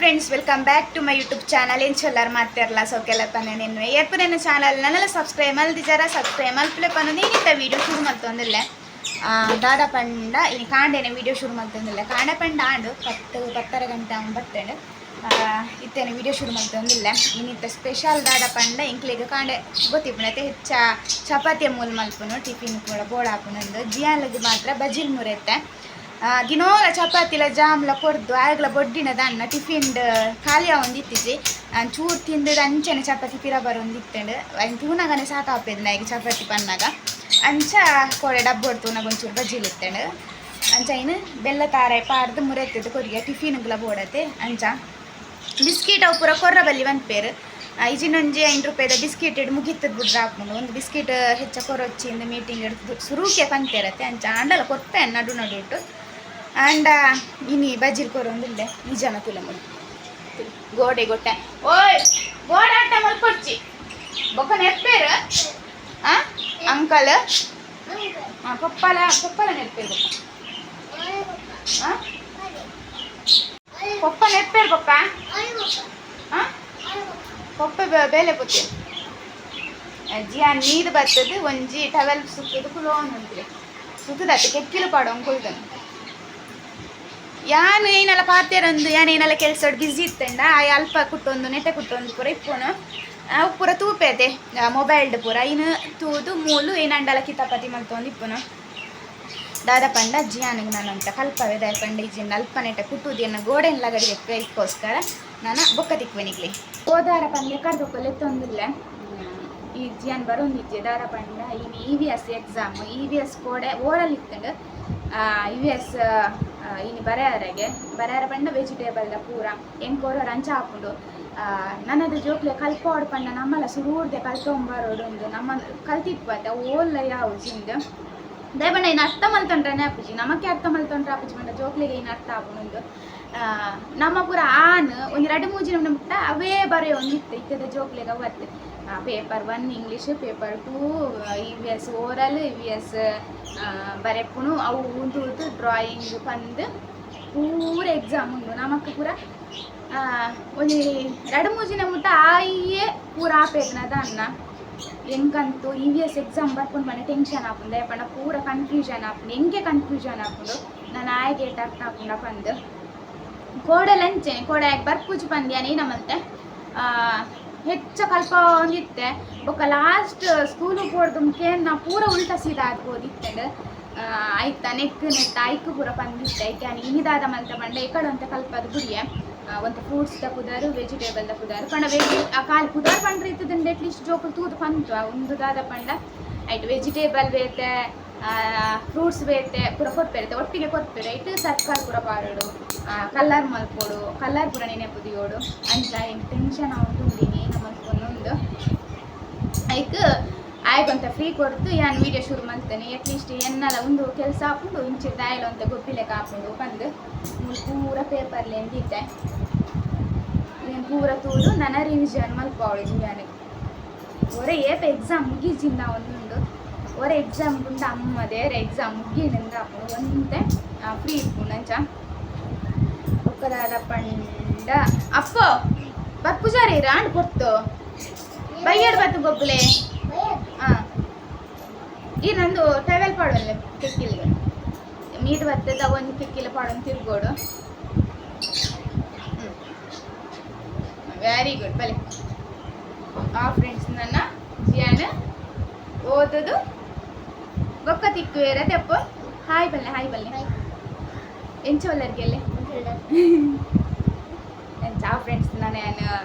Friends, welcome back to my YouTube channel. ಏನು ಚೊಲ್ಲಾರು ಮಾಡ್ತಿರಲ್ಲ ಸೌಕೆಲ್ಲಪ್ಪನೇ ನೆನ್ನೆ ಏರ್ಪು ನನ್ನ ಚಾನಲ್ ನನ್ನೆಲ್ಲ ಸಬ್ಸ್ಕ್ರೈಬ್ ಮಲ್ದಿಜಾರ ಸಬ್ಸ್ಕ್ರೈಬ್ ಮಲ್ಪಲೆಪ್ಪನು ನೀನಿತ್ತ ವೀಡಿಯೋ ಶುರು ಮಾಡ್ತೊಂದಿಲ್ಲ ದಾದ ಪಂಡ ಇನ್ನು ಕಾಂಡೇನೆ ವೀಡಿಯೋ ಶುರು ಮಾಡ್ತೊಂದಿಲ್ಲ ಕಾಂಡ ಪಂಡ ಆಂಡು 10 ಗಂಟೆ ಬರ್ತೇನೆ ಇತ್ತೇನೆ ವೀಡಿಯೋ ಶುರು ಮಾಡ್ತೊಂದಿಲ್ಲ. ಇನ್ನಿತ್ತ ಸ್ಪೆಷಲ್ ದಾದ ಪಂಡ ಇಂಕ್ಲಿಗೆ ಕಾಂಡೆ ಗೊತ್ತಿಪ್ಪನೈತೆ ಹೆಚ್ಚ ಚಪಾತಿಯ ಮೂಲ ಮಲ್ಪನು ಟಿಫಿನ್ ಕೂಡ ಬೋಡ ಹಾಪುನಂದು ಜಿಯಾನ್ಲಿಗೆ ಮಾತ್ರ ಬಜಿಲ್ ಮುರೈತೆ ದಿನೋಲ ಚಪಾತಿಲ ಜಾಮ್ಲ ಕೊರ್ದು ಆಗಲ ಬೊಡ್ಡಿನದ ಅನ್ನ ಟಿಫಿನ್ ಖಾಲಿ ಒಂದಿತ್ತಿಜಿ ಚೂರು ತಿಂದು ಅಂಚನೆ ಚಪಾತಿ ಪಿರ ಬರೋಂದಿತ್ತಂಡು ಅಯ್ಯ ತೂನಾಗನೆ ಸಾಕಾಪೇದು ನಾಯಿಗೆ ಚಪಾತಿ ಪನ್ನಾಗ ಅಂಚ ಕೊಡೆ ಡಬ್ಬೊಡ್ತು ಒಂಚೂರು ಬಜ್ಜಿಲಿತ್ತಂಡು ಅಂಚ ಇನ್ನು ಬೆಲ್ಲ ತಾರಾಯಿ ಪಾರ್ದು ಮುರೈತದ್ದು ಕೊರಿಗೆ ಟಿಫಿನ್ಗಳ ಬೋಡತ್ತೆ ಅಂಚ ಬಿಸ್ಕಿಟ್ ಅವು ಪೂರ ಕೊರ್ರ ಬಲ್ಲಿ ಒಂದ್ಪೇರು ಇಜಿನೊಂಜಿ 5 ರೂಪಾಯಿದ ಬಿಸ್ಕಿಟ್ ಇಡು ಮುಗಿತದ ಬಿಡ್ರ ಹಾಕೊಂಡು ಒಂದು ಬಿಸ್ಕಿಟ್ ಹೆಚ್ಚ ಕೊರೊಚ್ಚಿಂದ ಮೀಟಿಂಗ್ ಹಿಡ್ದು ಸುರುಕೆ ಪಂತೇರತ್ತೆ ಅಂಚ ಆಂಡಲ ಕೊಟ್ಟೆ ನಡು ಇಟ್ಟು ಅಂಡ ಇನಿ ಬಜ್ಜಿಲ್ ಕೊರೊಂದಿಲ್ಲೆ ಈ ಜನ ತುಲಮುಡು ಗೋಡೆ ಗೊಟ್ಟೆ ಓಯ್ ಗೋಡೆ ಆಟ ಮಲ್ಪೊಡ್ಚಿ ಬೊಕ್ಕ ನೆರ್ಪೇರು ಅಂಕಲ್ ಪಪ್ಪಲ ನೆರ್ಪೇರು ಪಪ್ಪ ನೆರ್ಪೇರು ಬೊಕ್ಕ ಪಪ್ಪ ಬೇಲೆ ಪೊತ್ತೆ ಅಜ್ಜಿ ಆ ನೀರು ಬರ್ತದೆ ಒಂಜಿ ಟವೆಲ್ ಸುತ್ತದು ಕುಲೋನ್ ಅಂತೀರಿ ಸುತ್ತದತ್ತೆ ಕೆಕ್ಕಿಲು ಪಾಡು ಅಂಕೊಳ್ದನು ಯಾನು ಏನೆಲ್ಲ ಪಾತ್ಯರೊಂದು ಯಾನು ಏನೆಲ್ಲ ಕೆಲಸ ಬಿಸಿ ಇತ್ತಂಡ ಅಲ್ಪ ಕುಟ್ಟೊಂದು ನೆಟ್ಟೆ ಕುಟ್ಟೊಂದು ಪೂರ ಇಪ್ಪುನು ಅವು ಪೂರ ತೂಪೇತೆ ಮೊಬೈಲ್ಡ್ ಪೂರ ಇನ್ನು ತೂದು ಮೂಲು ಏನಂಡಲ ಕಿತಾಪತಿ ಮಲ್ತೊಂದು ಇಪ್ಪುನು ದಾದ ಪಂಡ ಜಿಯಾನಿಗೆ ನಾನು ಅಂತ ಕಲ್ಪವೇ ದಾದ ಪಂಡ ಇಜಿನ ಅಲ್ಪ ನೆಟ್ಟೆ ಕುಟ್ಟುದಿಯನ್ನು ಗೋಡೆನ್ ಲಗಡಿ ಇದಕ್ಕೋಸ್ಕರ ನಾನು ಬೊಕ್ಕ ತಿಕ್ವನಿಗ್ಲಿ ಹೋದಾರ ಪಂಡ ಕರ್ದೊಕ್ಕಲ್ಲಿ ತೊಂದಿಲ್ಲ ಈ ಜಿಯಾನ್ ಬರೋಂದಿಜ್ಜೆ ದಾದ ಪಂಡ ಇನ್ನು EVS ಎಕ್ಸಾಮ್ EVS ಕೋಡೆ ಓರಲ್ ಇತ್ತಂಡು EVS ಇನ್ನು ಬರೆಯಾರ ಪಂಡ ವೆಜಿಟೇಬಲ್ದ ಪೂರ ಎಂಕೋರವ್ರು ಅಂಚ ಹಾಕೊಂಡು ನನ್ನದು ಜೋಕ್ಲೆ ಕಲ್ಪೋಡು ಪಂಡ ನಮ್ಮಲ್ಲ ಸುರೂರ್ದೆ ಕಲ್ತೊಂಬರೋಡು ಒಂದು ನಮ್ಮ ಕಲ್ತಿಪ್ಪತ್ತೆ ಓಲ್ಲ ಯಾವ ಜಿಂದು ದಯಪಂಡ ಇನ್ನು ಅರ್ಥ ಮಲ್ತೊಂಡ್ರೆ ಆಪುಜಿ ನಮಕ್ಕೆ ಅರ್ಥ ಮಲ್ತೊಂಡ್ರೆ ಆಪುಜಿ ಪಂಡ ಜೋಕ್ಲೆಗೆ ಇನ್ನು ಅರ್ಥ ಆಪುನೊಂದು ನಮ್ಮ ಪೂರ ಆನ್ ಒಂದು 2-3 ನಮ್ಮ ಬಿಟ್ಟ ಅವೇ ಬರೆಯೋ ಒಂದಿತ್ತು ಇತ್ತದ ಜೋಕ್ಲೆಗೆ ಅವತ್ತು paper 1 English paper 2 EVS oral EVS ಬರೆಪುನು ಅವು ಉಂದು ಡ್ರಾಯಿಂಗ್ ಪಂದು ಪೂರ ಎಕ್ಸಾಮ್ ಉಂಡು ನಮಕ್ ಪೂರ ಒಂದು 2-3 ಮುಟ್ಟ ಆಯೇ ಪೂರ ಆಪೇತನದ ಅನ್ನ ಎಂಕಂತೂ EVS ಎಕ್ಸಾಮ್ ಬರ್ಕೊಂಡು ಮನೆ ಟೆನ್ಷನ್ ಹಾಕೊಂಡು ದಯಪಂಡ ಪೂರ ಕನ್ಫ್ಯೂಷನ್ ಹಾಕೊಂಡು ಹೆಂಗೆ ಕನ್ಫ್ಯೂಷನ್ ಹಾಕೊಂಡು ನಾನು ಆಯ್ಕೆ ಅರ್ಥ ಹಾಕೊಂಡ ಬಂದು ಕೋಡೆ ಲಂಚನೆ ಕೋಡೆ ಬರ್ಪೂಜಿ ಪಂದ್ಯಾನಿ ನಮ್ಮಂತೆ ಹೆಚ್ಚು ಕಲ್ಪ ಒಂದಿತ್ತೆ ಬೊಕ್ಕ ಲಾಸ್ಟ್ ಸ್ಕೂಲಿಗೆ ಹೋಡ್ದು ಮುಖೇನ ನಾ ಪೂರ ಉಲ್ಟಾ ಸೀದಾ ಆದ್ಬೋದಿತ್ತಂಡು ಆಯ್ತಾ ನೆಕ್ ಆಯ್ಕು ಪೂರ ಬಂದಿತ್ತೆ ಆಯ್ಕೆ ಇನಿದಾದ ಮಲ್ತ ಪಂಡ ಎಕಡೆ ಅಂತ ಕಲ್ಪದ ಗುಡಿಯೆ ಒಂದು ಫ್ರೂಟ್ಸ್ ತಪ್ಪುದಾರು ವೆಜಿಟೇಬಲ್ ತಪ್ಪುದಾರು ಪಂಡ ಕಾಲು ಕುದಾರು ಪಂಡ್ರೆ ಇತ್ತದಂಡು ಅಟ್ಲೀಸ್ಟ್ ಜೋಕುಲು ತೂದು ಪಂತು ಒಂದು ದಾದ ಪಂಡ ಆಯ್ತು ವೆಜಿಟೇಬಲ್ ಬೇತೆ ಫ್ರೂಟ್ಸ್ ಬೇತೆ ಪೂರ ಕೊಡ್ಪೇರತ್ತೆ ಒಟ್ಟಿಗೆ ಕೊಡ್ಪೇರೆ ಇಟ್ಟು ತರಕಾರಿ ಪೂರ ಪಾರೋಡು ಕಲ್ಲರ್ ಮಲ್ಪೋಡು ಕಲ್ಲರ್ ಪೂರ ನೆನೆ ಪುದಿಯೋಡು ಅಂಚ ಏನು ಟೆನ್ಷನ್ ಉಂಟುಂಡಿನಿ ನಮ್ಮಲ್ಕೊಂದೊಂದು ಆಯ್ಕೊಂತ ಫ್ರೀ ಕೊಡ್ತು ಯಾನು ವೀಡಿಯೋ ಶುರು ಮಾಡ್ತೇನೆ ಅಟ್ಲೀಸ್ಟ್ ಎನ್ನಲ್ಲ ಒಂದು ಕೆಲಸ ಹಾಕೊಂಡು ಇಂಚೆ ತಾಯಿಲು ಅಂತ ಗೊಬ್ಬಿಲೆಕ್ಕೆ ಹಾಕೊಂಡು ಬಂದು ಪೂರ ಪೇಪರ್ಲಿ ಎಂದಿದ್ದೆ ಏನು ಪೂರ ತೂದು ನನ್ನ ರಿವಿಷನ್ ಮಲ್ಪವಳು ಜಿಯಾನಿಗೆ ಒರೆ ಏಪ ಎಕ್ಸಾಮ್ ಮುಗಿಜಿಂದ ಒಂದುಂಡು ಒರೆ ಎಕ್ಸಾಮ್ ಗುಂಡ ಅಮ್ಮದೇರೆ ಎಕ್ಸಾಮ್ ಮುಗಿನಿಂದ ಹಾಕೊಂಡು ಒಂದೇ ಫ್ರೀ ಇಟ್ಕೊಂಡು ಅಂಚ ಒಕ್ಕದಾದ ಪಂಡ ಅಪ್ಪ ಬರ್ಪುಜಾರಿ ರಾಂಡ್ ಕೊಡ್ತು ಬೈಯಡ್ ಬತ್ತು ಗೊಬ್ಬಲೆ ಈ ನಂದು ಟವೆಲ್ ಪಾಡಲ್ಲ ಕೆಕ್ಕಿಲ್ಗೆ ಮೀದು ಬರ್ತದ ಒಂದು ಕೆಕ್ಕಿಲ ಪಾಡೊಂದು ತಿರ್ಗೋಡು ವೆರಿ ಗುಡ್ ಬಲೆ ಫ್ರೆಂಡ್ಸ್ ನನ್ನ ಜಿಯಾನ ಓದೋದು ಬೊಕ್ಕ ತಿಕ್ಕುವೇರ ತೆಪ್ಪ ಹಾಯ್ ಬಲ್ಲೆ ಎಂಚವಲ್ಲರಿಗೆಲ್ಲೆ ಎಂಚ ಫ್ರೆಂಡ್ಸ್ ನಾನು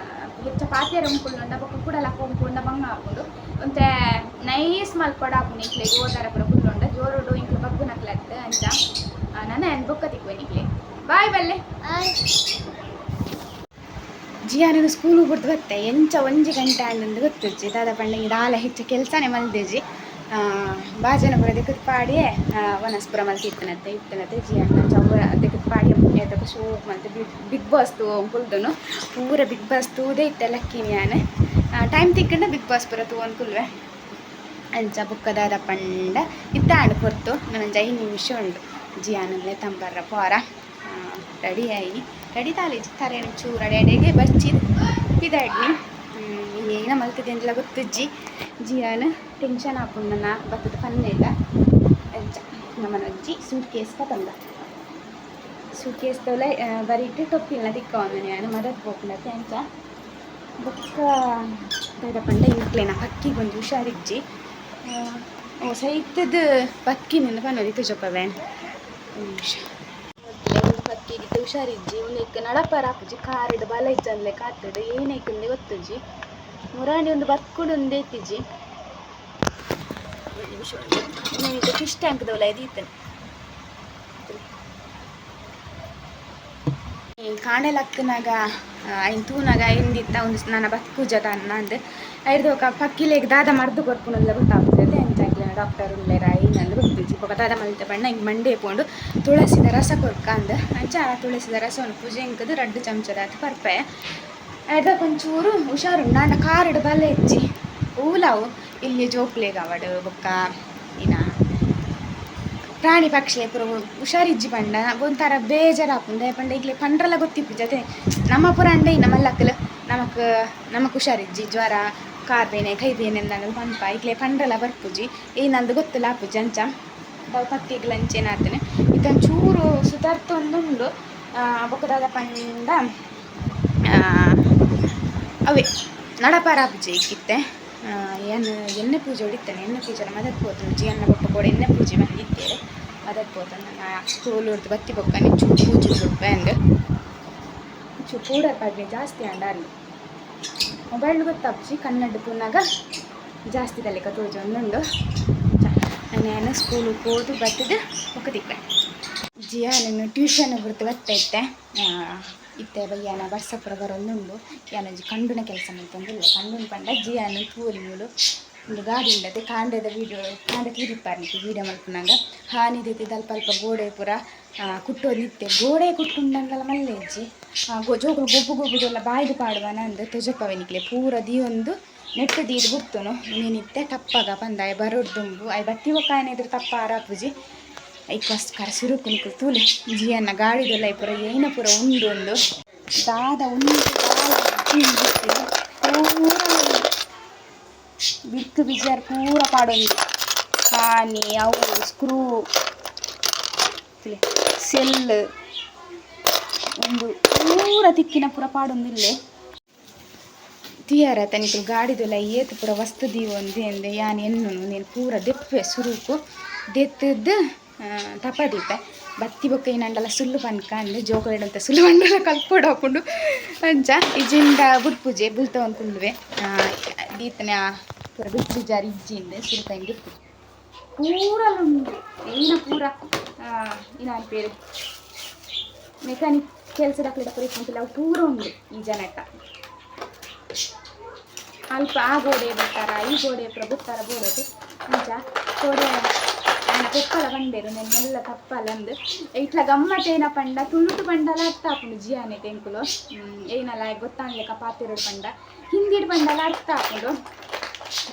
ಹೆಚ್ಚ ಪಾತ್ಯರ ಉಂಪುಂಡ ಬೊಕ್ಕ ಕೂಡಲ ಕೊಂಪುಂಡ ಬಂಗ ಹಾಕೊಂಡು ಒಂತೆ ನೈಸ್ ಮಲ್ಪಡ ಹಾಕೊಂಡು ಇಂಕ್ಲೆಗೆ ಓದಾರ ಪುರ ಕುಲ್ಲುಂಡ ಜೋರುಡು ಇಂಕ್ಲು ಬಗ್ಗು ನಕ್ಲತ್ತ ಅಂಚ ನಾನು ಬೊಕ್ಕ ತಿಕ್ಕುವೆ ನಿಕ್ಲೆ ಬಾಯ್ ಬಲ್ಲೆ ಜಿಯಾನಿಗೆ ಸ್ಕೂಲು ಬಿಡ್ದು ಬತ್ತೆ ಎಂಚ 1 ಗಂಟೆ ಆಂಡ್ ಗೊತ್ತಿಜ್ಜಿ ದಾದ ಪಂಡಿಗೆ ದಾಲ ಹೆಚ್ಚು ಕೆಲಸನೇ ಮಲ್ದೇಜಿ ಬಾಜನ ಪುರ ದಿಕ್ಕದ ಪಾಡಿ ವನಸ್ಪುರ ಮಲ್ತಿತ್ತನತ್ತೆ ಜಿಯಾನ ಚೌರ ದಿಕ್ಕದ ಪಾಡಿ ಎತ್ತಕ್ಕೆ ಶೋ ಮತ್ತೆ ಬಿಗ್ ಬಾಸ್ ತು ಕುಲ್ದನು ಪೂರ ಬಿಗ್ ಬಾಸ್ ತೂದೇ ಇತ್ತೆ ಲಕ್ಕಿನಿ ಯಾನೆ ಟೈಮ್ ತಿಕ್ಕಂಡ ಬಿಗ್ ಬಾಸ್ ಪುರ ತೂ ಅನ್ಕುಲ್ವೆ ಅಂಚ ಬುಕ್ಕದಾದ ಪಂಡ ಇತ್ತಾಂಡು ಕೊರ್ತು ನನ್ನ 5 ನಿಮಿಷ ಉಂಡು ಜಿಯಾನಲ್ಲೇ ತಂಬರ್ರ ಪೋರ ರೆಡಿ ಆಯಿ ರೆಡಿ ತಾಲೇಜ್ ತರೇನು ಚೂರ ರೆಡೆಗೆ ಬಚ್ಚಿದ್ ಪಿದಾಡ್ನಿ ಏನ ಮಲ್ತದೆ ಅಂತೆಲ್ಲ ಗೊತ್ತಜ್ಜಿ ಜಿಯಾನ ಟೆನ್ಷನ್ ಹಾಕೊಂಡು ನಾ ಬತ್ತದ ಪನ್ನೆಲ್ಲ ಅಜ್ಜ ನಮ್ಮನ ಅಜ್ಜಿ ಸೂಟ್ ಕೇಸ್ ತಂದ ಸೂಟ್ ಕೇಸ್ ತೊಲೆ ಬರೀಟ್ಟು ಟೊಪ್ಪಿಲ್ಲ ತಿಕ್ಕವನು ನಾನು ಮದತ್ ಹೋಗ್ಲತ್ತೆ ಅಂತ ಬೊಕ್ಕ ಬೇಡ ಪಂಡ ಇಟ್ಲೇನ ಪಕ್ಕಿಗೊಂದು ಹುಷಾರಿಜ್ಜಿ ಸೈತದ ಪಕ್ಕಿನಿಂದ ಪನ್ನೋದಿತ್ತು ಜೊಪ್ಪವೇನ್ ನಿಮಿಷ ಪಕ್ಕಿಗೆ ಹುಷಾರಿಜ್ಜಿ ಉನ್ನಕ್ಕೆ ನಡಪರ ಹಾಪುಜಿ ಕಾರಿದ ಬಲ ಇಜ್ಜಂದ್ಲೆ ಕಾತಡು ಏನೈಕಂದೆ ಗೊತ್ತಜ್ಜಿ ಮುರಾಣಿ ಒಂದು ಬತ್ಕೊಂಡು ಒಂದು ಎತ್ತಿಜ್ಜಿ ನನಗೆ ಫಿಶ್ ಟ್ಯಾಂಕ್ದವಲ್ಲ ಇದೀತೇನೆ ಕಾಣೆಲ್ ಅಕ್ಕನಾಗ ಐನ್ ತೂನಾಗ ಎಂದಿತ್ತ ಒಂದು ನನ್ನ ಬತ್ಕೂಜದ ಅನ್ನ ಅಂದೆ ಐದು ಪಕ್ಕಿಲೆಗೆ ದಾದ ಮರ್ದು ಕೊರ್ಪುನೆಲ್ಲ ಗೊತ್ತಾಗ್ತದೆ ಎಂಚಾಗ್ಲಿನ ಡಾಕ್ಟರ್ ಉಳ್ಳೇರ ಐನಲ್ಲಿ ಗೊತ್ತಿಜ್ಜಿ ಪಕ್ಕ ದಾದ ಮಲ್ತೆ ಬಣ್ಣ ಹಿಂಗೆ ಮಂಡೆ ಪೋಂಡು ತುಳಸಿದ ರಸ ಕೊರ್ಕ ಅಂದ ಅಂಚ ತುಳಸಿದ ರಸವನ್ನು ಪೂಜೆ ಇಂಕದು 2 ಚಮಚದ ಆತು ಪರ್ಪೆ ಐದಾಗ ಒಂಚೂರು ಹುಷಾರು ನಾನು ಕಾರಿಡು ಬಲ್ಲ ಹೆಚ್ಚಿ ಊಲಾವು ಇಲ್ಲಿ ಜೋಕ್ಲೆಗ ಅವಡು ಬೊಕ್ಕ ಇನ್ನ ಪ್ರಾಣಿ ಪಕ್ಷಿ ಪುರ ಹುಷಾರಿಜ್ಜಿ ಪಂಡ ಒಂಥರ ಬೇಜಾರಾಪುಂಡೆ ಪಂಡ ಈಗಲೇ ಪಂಡ್ರೆಲ್ಲ ಗೊತ್ತಿಪ್ಪು ಜೊತೆ ನಮ್ಮ ಪುರ ಅಂಡೆ ಇನ್ನ ಮಲ್ಲಕ್ಕಲು ನಮಕ್ ಹುಷಾರಿಜ್ಜಿ ಜ್ವರ ಕಾರ್ ಬೇನೆ ಕೈ ಬೇನೆ ಅಂದಾಗ ಪಂಪ ಈಗಲೇ ಪಂಡ್ರೆಲ್ಲ ಬರ್ಪುಜಿ ಏನಂದು ಗೊತ್ತಿಲ್ಲ ಆಪುಜಿ ಅಂಚ ಅವು ಪಕ್ಕಿಗೆ ಲಂಚೇನಾಗ್ತೇನೆ ಇದೊಂದು ಚೂರು ಸುಧಾರ್ತೊಂದುಂಡು ಬೊಕ್ಕದಾದ ಪಂಡ ಅವೇ ನಡಪಾರ ಆಪುಜಿ ಇಕ್ಕಿತ್ತೆ ಎಣ್ಣೆ ಪೂಜೆ ಹೊಡಿತಾನೆ ಎಣ್ಣೆ ಪೂಜೆನ ಮದತ್ ಹೋತನು ಜಿಯನ್ನ ಬೊಪ್ಪ ಕೂಡ ಎಣ್ಣೆ ಪೂಜೆ ಬಂದಿದ್ದೇವೆ ಮದತ್ ಹೋತಾನೆ ನಾನು ಸ್ಕೂಲ್ ಹೊಡ್ದು ಬತ್ತಿ ಬೊಕ್ಕನೆ ಚೂರು ಪೂಜೆ ಬೊಪ್ಪೆ ಅಂದು ಚೂ ಕೂಡ ಪಡ್ನೆ ಜಾಸ್ತಿ ಅಂಡ ಅಲ್ಲಿ ಮೊಬೈಲ್ ಗೊತ್ತಾಪ್ಸಿ ಕನ್ನಡ ಪುನಾಗ ಜಾಸ್ತಿ ತಲೆಕ ತೋಜು ಒಂದುಂಡು ನಾನು ಸ್ಕೂಲಿಗೆ ಹೋದು ಬತ್ತದು ಬೊಕ್ಕದಿಪ್ಪೆ ಜಿಯಾ ನಾನು ಟ್ಯೂಷನ್ ಬಿಡ್ತು ಬತ್ತೈತೆ ಇತ್ತೆ ಬಯ್ಯಾನ ಬರ್ಸಪುರ ಬರೋಂದುಂಡು ಯಾನಜ್ಜಿ ಕಂಡುನ ಕೆಲಸ ಮಾಡ್ತಂದಿಲ್ಲ ಕಂಡುನ ಪಂಡ ಜಿಯಾನು ತೂರಿಗಳು ಒಂದು ಗಾಡಿ ಉಂಡತೆ ಕಾಂಡದ ಕಾಂಡ ತೀರಿಪ್ಪಾರ್ನಿಕ್ಕೆ ವೀಡಿಯೋ ಮಲ್ಪನಾಗ ಹಾನಿದೈತೆ ಅಲ್ಪ ಅಲ್ಪ ಗೋಡೆ ಪುರ ಕುಟ್ಟೋದು ನಿತ್ತೆ ಗೋಡೆ ಕುಟ್ಟುಂಡಂಗಲ್ಲ ಮಲ್ಲೆಜ್ಜಿ ಜೋಗುಲು ಗೊಬ್ಬುದೆಲ್ಲ ಬಾಯ್ದು ಪಾಡುವನ ಅಂದು ತೆಜಪ್ಪವೆನಿಕ್ಲೆ ಪೂರ ಒಂದು ನೆಟ್ಟು ದೀದು ಬಿಡ್ತನು ನೀನಿತ್ತೆ ತಪ್ಪಾಗ ಪಂದ ಬರೋಡ್ದುಂಬು ಐ ಬತ್ತಿ ಒಕ್ಕಾಯನಿದ್ರು ತಪ್ಪ ಆರಾಪುಜಿ ಐಕೋಸ್ಕರ ಸುರುಕು ತೂಲೆ ಜಿಯನ್ನ ಗಾಡಿದೆಲ್ಲ ಪುರ ಏನ ಪುರ ಉಂಡು ಒಂದು ದಾದ ಉಂಡು ಪೂರ ಬಿಟ್ಟು ಬಿಜಾರ್ ಪೂರ ಪಾಡೊಂದು ಹಾನಿ ಅವು ಸ್ಕ್ರೂ ಸೆಲ್ ಒಂದು ಪೂರ ತಿಕ್ಕಿನ ಪುರ ಪಾಡೊಂದಿಲ್ಲೇ ತಿಯಾರ ತನಿಕಲು ಗಾಡಿದೆಲ್ಲ ಏತು ಪುರ ವಸ್ತು ದೀವ ಒಂದು ಎಂದೆ ಯಾನ್ ಎನ್ನು ನೀನು ಪೂರ ದೆಪ್ಪೆ ಸುರುಕು ದೆತ್ತದ್ದು ತಪದೀಪೆ ಬತ್ತಿ ಬೊಕ್ಕ ಏನಂಡಲ್ಲ ಸುಳ್ಳು ಪನ್ಕ ಅಂದ್ರೆ ಜೋಕುಲೆಡಂತ ಸುಳ್ಳು ಬಂಡಲ ಕಲ್ಪೋಡು ಹಾಕೊಂಡು ಅಂಚ ಇಜಿಂದ ಬುಡ್ಪೂಜೆ ಬುಲ್ತ ಅನ್ಕೊಂಡ್ವೆ ದೀತನ ಪೂರ ಬಿಟ್ಟು ಜಾರಿ ಇಜ್ಜಿಂದೆ ಸುಲ್ತಾಂಗೆ ಪೂರಲ್ಲುಂಡು ಏನ ಪೂರ ಇನ್ನ ಪೇರು ಮೆಕ್ಯಾನಿಕ್ ಕೆಲಸದಾಕ್ಲಿಡ ಪೂರ ಇಟ್ಕೊಂತಿಲ್ಲ ಅವು ಪೂರ ಉಂಡು ಈ ಜನಕ್ಕ ಅಲ್ಪ ಆ ಗೋಡೆ ಬರ್ತಾರ ಈ ಗೋಡೆ ಪುರ ಬುತ್ತಾರ ಬೋಡೋದು ಅಂಚ ಗೋಡೆ ಕೊಪ್ಪಲ ಬಂಡೇರು ನೆನ್ನೆಲ್ಲ ತಪ್ಪಲ್ಲ ಅಂದು ಇಟ್ಲ ಗಮ್ಮತ್ತೇನ ಪಂಡ ತುಳುಟು ಪಂಡಲ ಅರ್ಥ ಆಪುಂಡು ಜಿಯಾನೆ ತೆಂಕುಲು ಏನಲ್ಲ ಗೊತ್ತಾಗ್ಲಿಕ್ಕ ಪಾತಿರೋಡು ಪಂಡ ಹಿಂದಿಡು ಪಂಡಲ ಅರ್ಥ ಆಪುಂಡು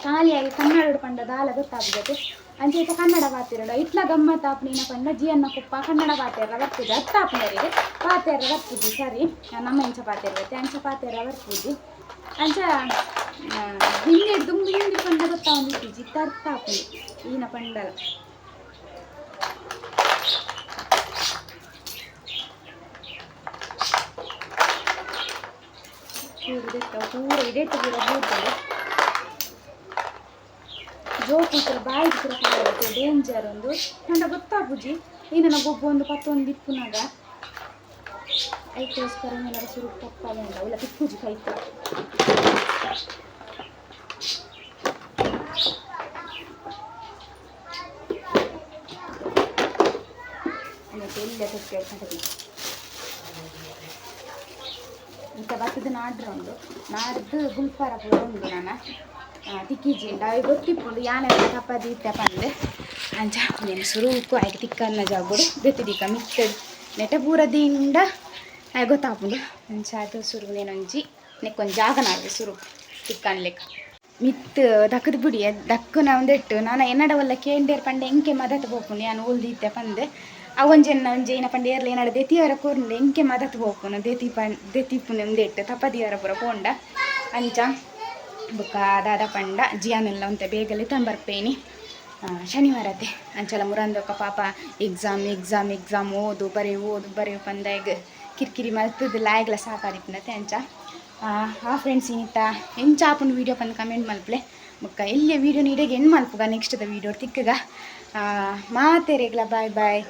ಖಾಲಿಯಾಗಿ ಕನ್ನಡ ಪಂಡ ದಾಲ ಗೊತ್ತಾಗ್ಬೇಕು ಅಂಚೆ ಕನ್ನಡ ಪಾತಿರೋಡು ಇಟ್ಲ ಗಮ್ಮತ್ ಆಪುನಿನ ಪಂಡ ಜಿಯನ್ನ ಕುಪ್ಪ ಕನ್ನಡ ಪಾತೆರ ಬರ್ಪುಜಿ ಅರ್ಥ ಆಪುನರಿಗೆ ಪಾತೆರ ಬರ್ಪುಜಿ ಸರಿ ನಮ್ಮ ಇಂಚ ಪಾತೆರತ್ತೆ ಅಂಚ ಪಾತೆರ ಬರ್ಪುಜಿ ಅಂಚ ಹಿಂದೆ ದುಂಬು ಹಿಂದಿ ಪಂಡ ಗೊತ್ತಾವಂದಿತ್ತು ಜಿತ್ತ ಅರ್ಥ ಆಪುಂಡು ಈನ ಪಂಡಲ ಪೂರ ಇಡೇಟು ಪೂರ ಬೂರ್ತಾರೆ ಜೋಕುತ್ರ ಬಾಯಿ ಪೂರ ಕಾಣುತ್ತೆ ಡೇಂಜರ್ ಒಂದು ನಂಡ ಗೊತ್ತಾಪುಜಿ ಏನನ್ನ ಗೊಬ್ಬು ಒಂದು ಪತ್ತೊಂದು ದಿಪ್ಪುನಾಗ ಐಕೋಸ್ಕರ ಏನಾರ ಸುರು ತಪ್ಪಲ್ಲ ಉಂಡ ಅವಲ್ಲ ತಿಪ್ಪುಜಿ ಕೈತ ಎಲ್ಲ ತೆಕ್ಕೆ ಇಂಥ ಭತ್ತದ ನಾಡ್ರ ಉಂಡು ನಾಡ್ದು ಗುಲ್ಪಾರ ಪೂರ ಉಂಡು ನಾನು ತಿಕ್ಕಿಜಿಂಡ ಅవి ಗೊತ್ತಿಪ್ಪುಂಡು ಯಾನೆಲ್ಲ ತಪ್ಪದಿ ಇತ್ತೆ ಪಂದು ಅಂಚ నేను ಸುರುಕು ಆಯ್ಕೆ ತಿಕ್ಕನ್ನ ಜಾಗುಡು ಬೆತ್ತಿದಿಕ್ಕ ಮಿತ್ತಡು ನೆಟ ಪೂರದಿಂದ ಗೊತ್ತಾಪುಂಡು ಅಂಚ ಅದು ಸುರುಕು నేనొంచి ನೆಕ್ಕೊಂದು ಜಾಗ ನಾಡ್ದು ಸುರು ತಿಕ್ಕನ್ ಲೆಕ್ಕ ಮಿತ್ತು ದಕ್ಕದ ಬಿಡಿ ದಕ್ಕನ ಒಂದೆಟ್ಟು ನಾನು ಎನ್ನಡವಲ್ಲ ಕೇಂಡೇರು ಪಂಡೆ ಎಂಕೆ ಮದತ್ ಬೋಪುಂಡು ನಾನು ಓಲ್ದಿತ್ತೆ ಪಂದೆ ಒಂಜೇನ ಪಂಡ ಏರ್ಲ ಏನಾಡ ದೆತಿಯವರ ಕೂರ್ಂಡೆ ಎಂಕೆ ಮದತ್ ಹೋಗ್ಪುನು ದೆತಿಪ್ಪುನ ಉಂದೆಟ್ಟು ತಪ್ಪದಿಯವರ ಪೂರ ಪೋಂಡ ಅಂಚ ಬೊಕ್ಕ ದಾದ ಪಂಡ ಜಿಯಾನೆಲ್ಲ ಒಂತೆ ಬೇಗಲೆ ತಂಬರ್ಪೇನಿ ಶನಿವಾರತೆ ಅಂಚಲ ಮುರಂದೊಕ್ಕ ಪಾಪ ಎಕ್ಸಾಮ್ ಓದು ಬರೆಯು ಪಂದಾಯಗ್ ಕಿರಿಕಿರಿ ಮಲ್ತದ ಲಾಯ್ಗ್ಲ ಸಾಕಾದಿಪ್ಪುನತೆ ಅಂಚ ಫ್ರೆಂಡ್ಸ್ ಇಂತ ಎಂಚ ಆಪುಂಡು ವೀಡಿಯೋ ಪಂದು ಕಮೆಂಟ್ ಮಲ್ಪಲೆ ಬೊಕ್ಕ ಎಲ್ಲಿಯ ವೀಡಿಯೋ ನೀಡೆಗೆ ಹೆಣ್ಣು ಮಲ್ಪುಗ ನೆಕ್ಸ್ಟ್ ದ ವೀಡಿಯೋ ತಿಕ್ಕಗ ಮಾತೆರೆಗ್ಲ ಬಾಯ್